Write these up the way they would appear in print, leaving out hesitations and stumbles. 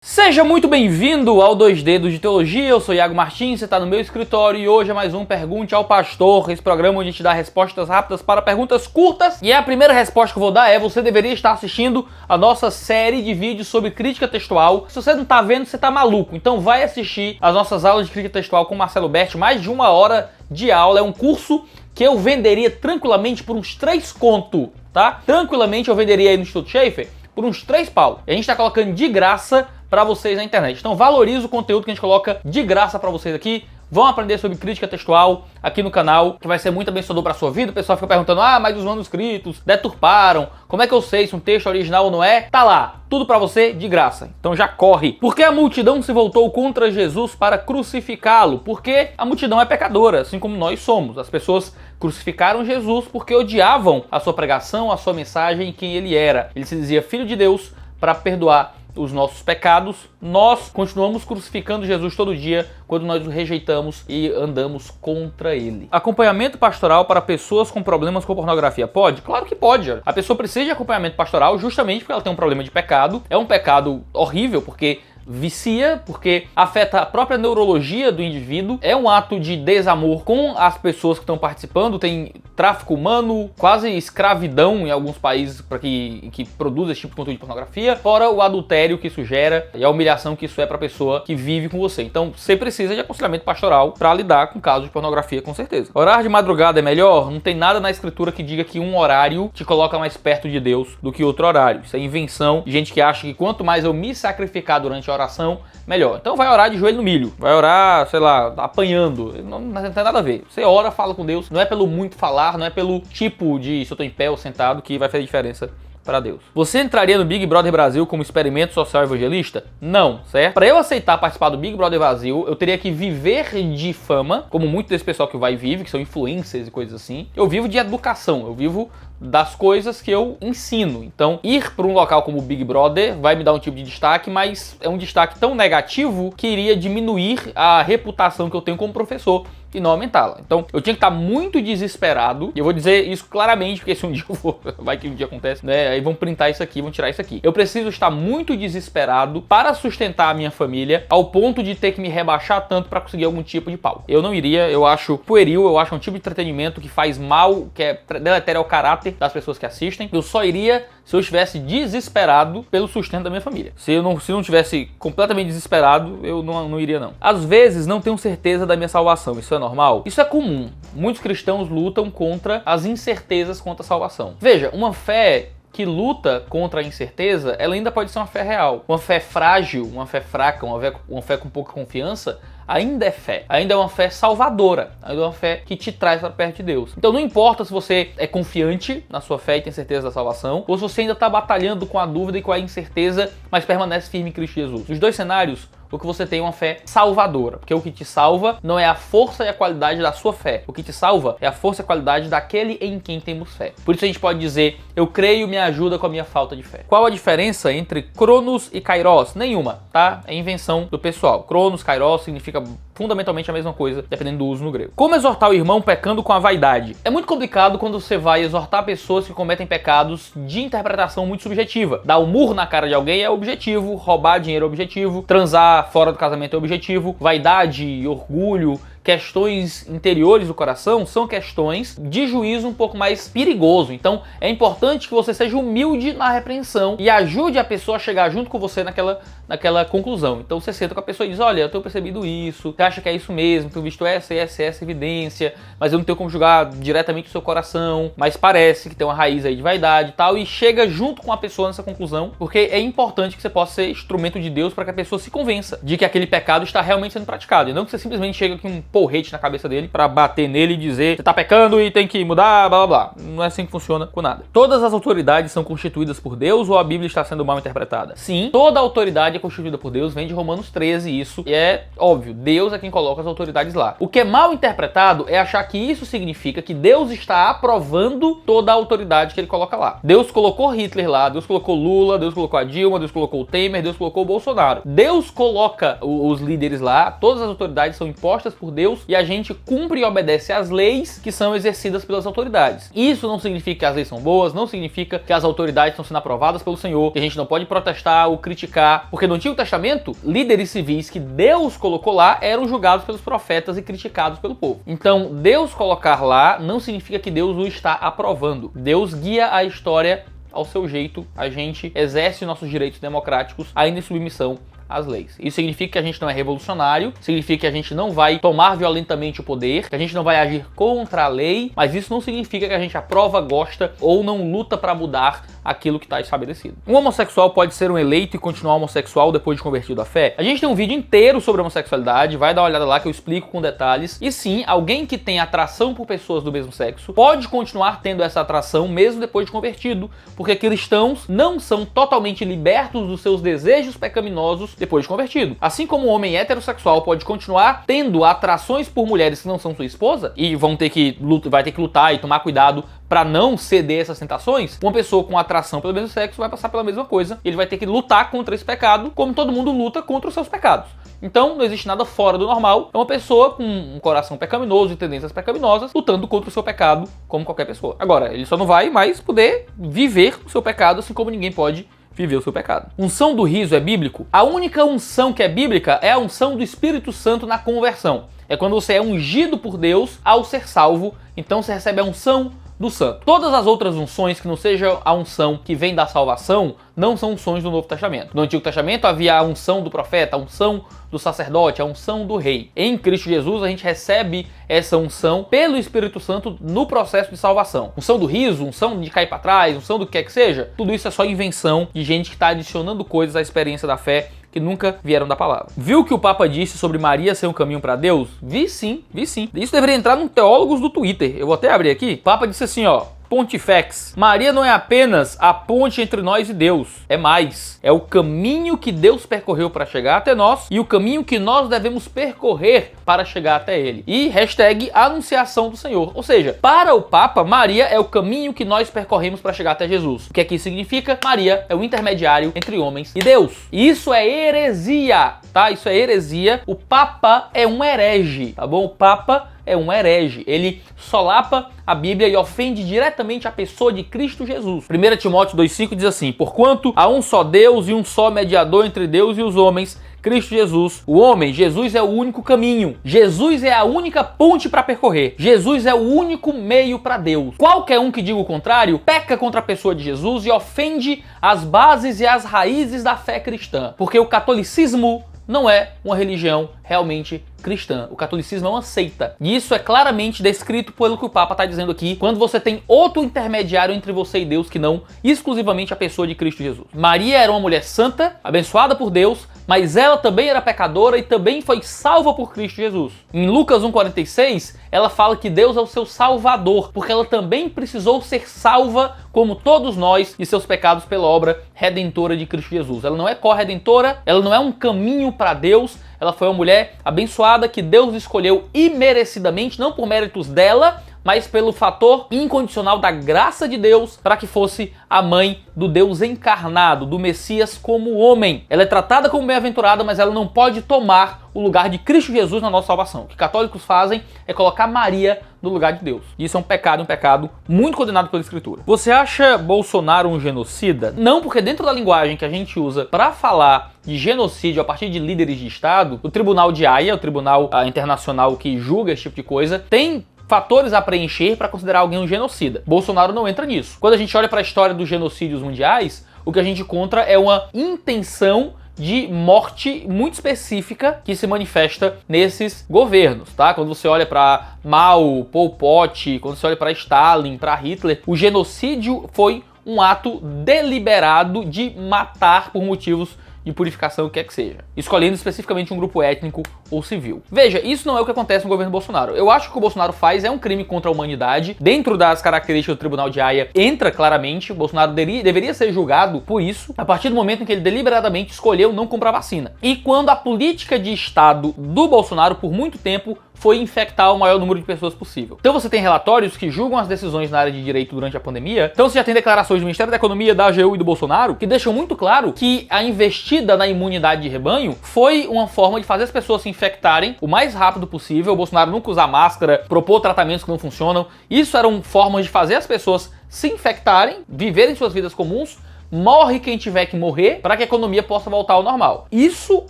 Seja muito bem-vindo ao 2 Dedos de Teologia, eu sou Iago Martins, você está no meu escritório e hoje é mais um Pergunte ao Pastor, esse programa onde a gente dá respostas rápidas para perguntas curtas. E a primeira resposta que eu vou dar é: você deveria estar assistindo a nossa série de vídeos sobre crítica textual. Se você não está vendo, você está maluco, então vai assistir as nossas aulas de crítica textual com o Marcelo Berti, mais de 1 hora de aula, é um curso que eu venderia tranquilamente por uns 3 conto, tá? Tranquilamente eu venderia aí no Instituto Schaefer por uns 3 pau. E a gente está colocando de graça para vocês na internet. Então valorize o conteúdo que a gente coloca de graça para vocês aqui. Vão aprender sobre crítica textual aqui no canal, que vai ser muito abençoador para a sua vida. O pessoal fica perguntando: mas os manuscritos deturparam, como é que eu sei se um texto é original ou não é? Tá lá, tudo para você de graça. Então já corre. Por que a multidão se voltou contra Jesus para crucificá-lo? Porque a multidão é pecadora, assim como nós somos. As pessoas crucificaram Jesus porque odiavam a sua pregação, a sua mensagem e quem ele era. Ele se dizia filho de Deus para perdoar os nossos pecados. Nós continuamos crucificando Jesus todo dia quando nós o rejeitamos e andamos contra ele. Acompanhamento pastoral para pessoas com problemas com pornografia pode? Claro que pode. A pessoa precisa de acompanhamento pastoral justamente porque ela tem um problema de pecado. É um pecado horrível porque vicia, porque afeta a própria neurologia do indivíduo. É um ato de desamor com as pessoas que estão participando. Tem tráfico humano, quase escravidão em alguns países para que produz esse tipo de conteúdo de pornografia, fora o adultério que isso gera e a humilhação que isso é para a pessoa que vive com você. Então você precisa de aconselhamento pastoral para lidar com casos de pornografia, com certeza. Orar de madrugada é melhor? Não tem nada na escritura que diga que um horário te coloca mais perto de Deus do que outro horário. Isso é invenção de gente que acha que quanto mais eu me sacrificar durante a oração, melhor. Então vai orar de joelho no milho, vai orar, sei lá, apanhando. Não tem nada a ver. Você ora, fala com Deus, não é pelo muito falar, não é pelo tipo de se eu tô em pé ou sentado que vai fazer diferença para Deus. Você entraria no Big Brother Brasil como experimento social evangelista? Não, certo? Para eu aceitar participar do Big Brother Brasil, eu teria que viver de fama, como muito desse pessoal que vai e vive, que são influencers e coisas assim. Eu vivo de educação, eu vivo das coisas que eu ensino. Então, ir para um local como o Big Brother vai me dar um tipo de destaque, mas é um destaque tão negativo que iria diminuir a reputação que eu tenho como professor e não aumentá-la. Então, eu tinha que estar muito desesperado, e eu vou dizer isso claramente, porque se um dia eu for, vai que um dia acontece, né? Aí vão printar isso aqui, vão tirar isso aqui. Eu preciso estar muito desesperado para sustentar a minha família, ao ponto de ter que me rebaixar tanto para conseguir algum tipo de pau. Eu não iria, eu acho pueril, eu acho um tipo de entretenimento que faz mal, que é deletério ao caráter das pessoas que assistem. Eu só iria se eu estivesse desesperado pelo sustento da minha família. Se eu não estivesse completamente desesperado, eu não iria não. Às vezes não tenho certeza da minha salvação. Isso é normal? Isso é comum. Muitos cristãos lutam contra as incertezas quanto à salvação. Veja, uma fé que luta contra a incerteza, ela ainda pode ser uma fé real. Uma fé frágil, uma fé fraca, uma fé com pouca confiança, ainda é fé. Ainda é uma fé salvadora. Ainda é uma fé que te traz para perto de Deus. Então não importa se você é confiante na sua fé e tem certeza da salvação, ou se você ainda está batalhando com a dúvida e com a incerteza, mas permanece firme em Cristo Jesus. Nos dois cenários, o que você tem é uma fé salvadora, porque o que te salva não é a força e a qualidade da sua fé. O que te salva é a força e a qualidade daquele em quem temos fé. Por isso a gente pode dizer: eu creio, me ajuda com a minha falta de fé. Qual a diferença entre Cronos e Kairos? Nenhuma, tá? É invenção do pessoal. Cronos, Kairos significa fundamentalmente a mesma coisa, dependendo do uso no grego. Como exortar o irmão pecando com a vaidade? É muito complicado quando você vai exortar pessoas que cometem pecados de interpretação muito subjetiva. Dar um murro na cara de alguém é objetivo, roubar dinheiro é objetivo, transar fora do casamento é objetivo, vaidade, orgulho, questões interiores do coração são questões de juízo um pouco mais perigoso. Então é importante que você seja humilde na repreensão e ajude a pessoa a chegar junto com você naquela conclusão. Então você senta com a pessoa e diz: olha, eu tenho percebido isso, você acha que é isso mesmo, tenho visto essa evidência, mas eu não tenho como julgar diretamente o seu coração, mas parece que tem uma raiz aí de vaidade e tal, e chega junto com a pessoa nessa conclusão, porque é importante que você possa ser instrumento de Deus para que a pessoa se convença de que aquele pecado está realmente sendo praticado, e não que você simplesmente chega com um porrete na cabeça dele pra bater nele e dizer: você tá pecando e tem que mudar, blá blá blá. Não é assim que funciona com nada. Todas as autoridades são constituídas por Deus ou a Bíblia está sendo mal interpretada? Sim, toda autoridade é constituída por Deus, vem de Romanos 13 isso, e é óbvio, Deus é quem coloca as autoridades lá. O que é mal interpretado é achar que isso significa que Deus está aprovando toda a autoridade que ele coloca lá. Deus colocou Hitler lá, Deus colocou Lula, Deus colocou a Dilma, Deus colocou o Temer, Deus colocou o Bolsonaro. Deus coloca os líderes lá, todas as autoridades são impostas por Deus Deus e a gente cumpre e obedece às leis que são exercidas pelas autoridades. Isso não significa que as leis são boas, não significa que as autoridades estão sendo aprovadas pelo Senhor, que a gente não pode protestar ou criticar, porque no Antigo Testamento, líderes civis que Deus colocou lá eram julgados pelos profetas e criticados pelo povo. Então, Deus colocar lá não significa que Deus o está aprovando. Deus guia a história ao seu jeito, a gente exerce nossos direitos democráticos ainda em submissão às leis. Isso significa que a gente não é revolucionário, significa que a gente não vai tomar violentamente o poder, que a gente não vai agir contra a lei, mas isso não significa que a gente aprova, gosta ou não luta para mudar aquilo que está estabelecido. Um homossexual pode ser um eleito e continuar homossexual depois de convertido à fé? A gente tem um vídeo inteiro sobre homossexualidade, vai dar uma olhada lá que eu explico com detalhes. E sim, alguém que tem atração por pessoas do mesmo sexo pode continuar tendo essa atração mesmo depois de convertido, porque cristãos não são totalmente libertos dos seus desejos pecaminosos depois de convertido. Assim como um homem heterossexual pode continuar tendo atrações por mulheres que não são sua esposa e vai ter que lutar e tomar cuidado para não ceder essas tentações, uma pessoa com atração pelo mesmo sexo vai passar pela mesma coisa. Ele vai ter que lutar contra esse pecado, como todo mundo luta contra os seus pecados. Então, não existe nada fora do normal. É uma pessoa com um coração pecaminoso e tendências pecaminosas lutando contra o seu pecado, como qualquer pessoa. Agora, ele só não vai mais poder viver o seu pecado, assim como ninguém pode viver o seu pecado. Unção do riso é bíblico? A única unção que é bíblica é a unção do Espírito Santo na conversão. É quando você é ungido por Deus ao ser salvo, então você recebe a unção do santo. Todas as outras unções que não seja a unção que vem da salvação não são unções do Novo Testamento. No Antigo Testamento havia a unção do profeta, a unção do sacerdote, a unção do rei. Em Cristo Jesus a gente recebe essa unção pelo Espírito Santo no processo de salvação. Unção do riso, unção de cair para trás, unção do que quer que seja, tudo isso é só invenção de gente que está adicionando coisas à experiência da fé que nunca vieram da palavra. Viu o que o Papa disse sobre Maria ser um caminho para Deus? Vi sim, vi sim. Isso deveria entrar no Teólogos do Twitter. Eu vou até abrir aqui. O Papa disse assim, ó: Pontifex. Maria não é apenas a ponte entre nós e Deus. É mais. É o caminho que Deus percorreu para chegar até nós e o caminho que nós devemos percorrer para chegar até Ele. E hashtag Anunciação do Senhor. Ou seja, para o Papa, Maria é o caminho que nós percorremos para chegar até Jesus. O que aqui significa? Maria é o intermediário entre homens e Deus. E isso é heresia, tá? Isso é heresia. O Papa é um herege, tá bom? O Papa é um herege. Ele solapa a Bíblia e ofende diretamente a pessoa de Cristo Jesus. 1 Timóteo 2,5 diz assim: porquanto há um só Deus e um só mediador entre Deus e os homens, Cristo Jesus. O homem, Jesus é o único caminho. Jesus é a única ponte para percorrer. Jesus é o único meio para Deus. Qualquer um que diga o contrário peca contra a pessoa de Jesus e ofende as bases e as raízes da fé cristã. Porque o catolicismo não é uma religião realmente cristã. O catolicismo é uma seita. E isso é claramente descrito pelo que o Papa está dizendo aqui, quando você tem outro intermediário entre você e Deus que não exclusivamente a pessoa de Cristo Jesus. Maria era uma mulher santa, abençoada por Deus, mas ela também era pecadora e também foi salva por Cristo Jesus. Em Lucas 1,46, ela fala que Deus é o seu salvador, porque ela também precisou ser salva, como todos nós, de seus pecados pela obra redentora de Cristo Jesus. Ela não é corredentora, ela não é um caminho para Deus, ela foi uma mulher abençoada que Deus escolheu imerecidamente, não por méritos dela, mas pelo fator incondicional da graça de Deus para que fosse a mãe do Deus encarnado, do Messias como homem. Ela é tratada como bem-aventurada, mas ela não pode tomar o lugar de Cristo Jesus na nossa salvação. O que católicos fazem é colocar Maria no lugar de Deus. Isso é um pecado muito condenado pela Escritura. Você acha Bolsonaro um genocida? Não, porque dentro da linguagem que a gente usa para falar de genocídio a partir de líderes de Estado, o Tribunal de Haia, o Tribunal Internacional que julga esse tipo de coisa, tem fatores a preencher para considerar alguém um genocida. Bolsonaro não entra nisso. Quando a gente olha para a história dos genocídios mundiais, o que a gente encontra é uma intenção de morte muito específica que se manifesta nesses governos, tá? Quando você olha para Mao, Pol Pot, quando você olha para Stalin, para Hitler, o genocídio foi um ato deliberado de matar por motivos de purificação, o que é que seja, escolhendo especificamente um grupo étnico ou civil. Veja, isso não é o que acontece no governo Bolsonaro. Eu acho que o que o Bolsonaro faz é um crime contra a humanidade. Dentro das características do Tribunal de Haia, entra claramente, o Bolsonaro deveria ser julgado por isso, a partir do momento em que ele deliberadamente escolheu não comprar vacina. E quando a política de Estado do Bolsonaro, por muito tempo, foi infectar o maior número de pessoas possível. Então você tem relatórios que julgam as decisões na área de direito durante a pandemia. Então você já tem declarações do Ministério da Economia, da AGU e do Bolsonaro que deixam muito claro que a investida na imunidade de rebanho foi uma forma de fazer as pessoas se infectarem o mais rápido possível. O Bolsonaro nunca usar máscara, propor tratamentos que não funcionam. Isso eram formas de fazer as pessoas se infectarem, viverem suas vidas comuns. Morre quem tiver que morrer para que a economia possa voltar ao normal. Isso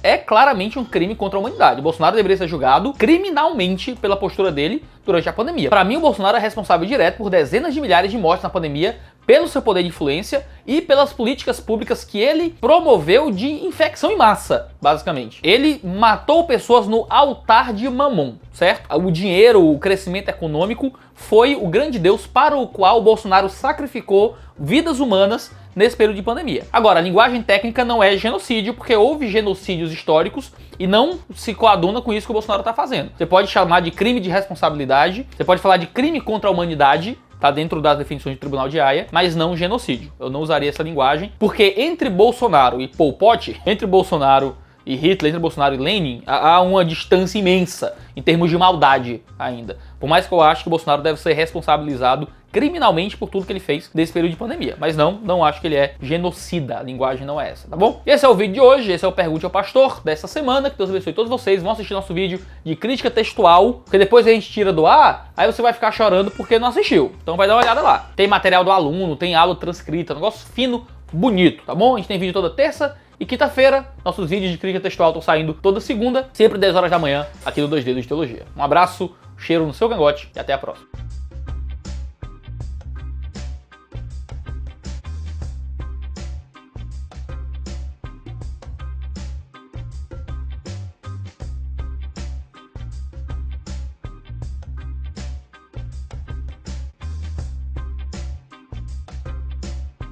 é claramente um crime contra a humanidade. O Bolsonaro deveria ser julgado criminalmente pela postura dele durante a pandemia. Para mim, o Bolsonaro é responsável direto por dezenas de milhares de mortes na pandemia, pelo seu poder de influência e pelas políticas públicas que ele promoveu de infecção em massa, basicamente. Ele matou pessoas no altar de Mamon, certo? O dinheiro, o crescimento econômico foi o grande Deus para o qual o Bolsonaro sacrificou vidas humanas nesse período de pandemia. Agora, a linguagem técnica não é genocídio, porque houve genocídios históricos e não se coaduna com isso que o Bolsonaro está fazendo. Você pode chamar de crime de responsabilidade, você pode falar de crime contra a humanidade, tá dentro das definições do Tribunal de Haia, mas não genocídio. Eu não usaria essa linguagem, porque entre Bolsonaro e Pol Pot, entre Bolsonaro e Hitler, entre Bolsonaro e Lenin, há uma distância imensa em termos de maldade ainda. Por mais que eu acho que o Bolsonaro deve ser responsabilizado criminalmente por tudo que ele fez nesse período de pandemia. Mas não acho que ele é genocida. A linguagem não é essa, tá bom? Esse é o vídeo de hoje, esse é o Pergunte ao Pastor dessa semana. Que Deus abençoe todos vocês. Vão assistir nosso vídeo de crítica textual, porque depois a gente tira do ar, aí você vai ficar chorando porque não assistiu. Então vai dar uma olhada lá. Tem material do aluno, tem aula transcrita, negócio fino, bonito, tá bom? A gente tem vídeo toda terça e quinta-feira. Nossos vídeos de crítica textual estão saindo toda segunda, sempre 10 horas da manhã, aqui no 2 Dedos de Teologia. Um abraço, cheiro no seu cangote e até a próxima.